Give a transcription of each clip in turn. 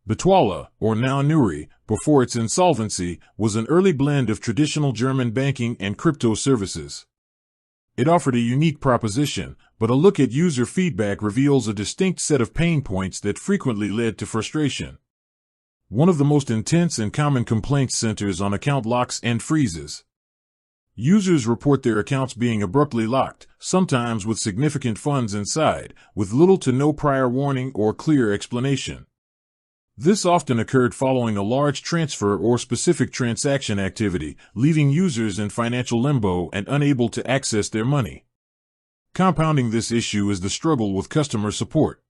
Bitwala, or now Nuri, before its insolvency, was an early blend of traditional German banking and crypto services. It offered a unique proposition, but a look at user feedback reveals a distinct set of pain points that frequently led to frustration. One of the most intense and common complaints centers on account locks and freezes. Users report their accounts being abruptly locked, sometimes with significant funds inside, with little to no prior warning or clear explanation. This often occurred following a large transfer or specific transaction activity, leaving users in financial limbo and unable to access their money. Compounding this issue is the struggle with customer support.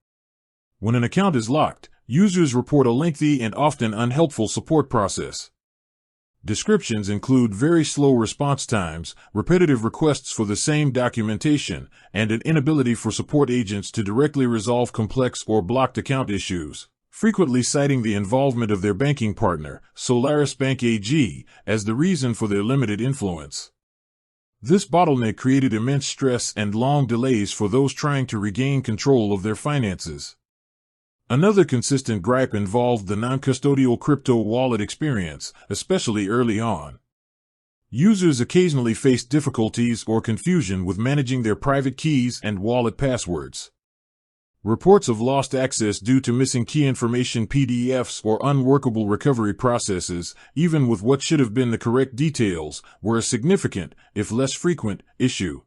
When an account is locked, users report a lengthy and often unhelpful support process. Descriptions include very slow response times, repetitive requests for the same documentation, and an inability for support agents to directly resolve complex or blocked account issues, frequently citing the involvement of their banking partner, Solaris Bank AG, as the reason for their limited influence. This bottleneck created immense stress and long delays for those trying to regain control of their finances. Another consistent gripe involved the non-custodial crypto wallet experience, especially early on. Users occasionally faced difficulties or confusion with managing their private keys and wallet passwords. Reports of lost access due to missing key information PDFs or unworkable recovery processes, even with what should have been the correct details, were a significant, if less frequent, issue.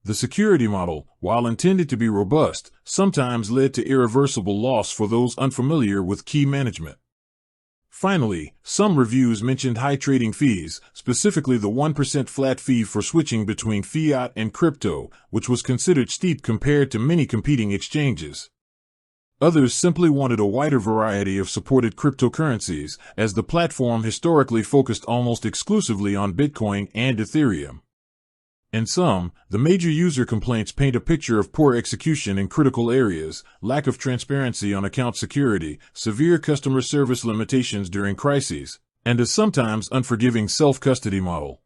The security model, while intended to be robust, sometimes led to irreversible loss for those unfamiliar with key management. Finally, some reviews mentioned high trading fees, specifically the 1% flat fee for switching between fiat and crypto, which was considered steep compared to many competing exchanges. Others simply wanted a wider variety of supported cryptocurrencies, as the platform historically focused almost exclusively on Bitcoin and Ethereum. In sum, the major user complaints paint a picture of poor execution in critical areas, lack of transparency on account security, severe customer service limitations during crises, and a sometimes unforgiving self-custody model.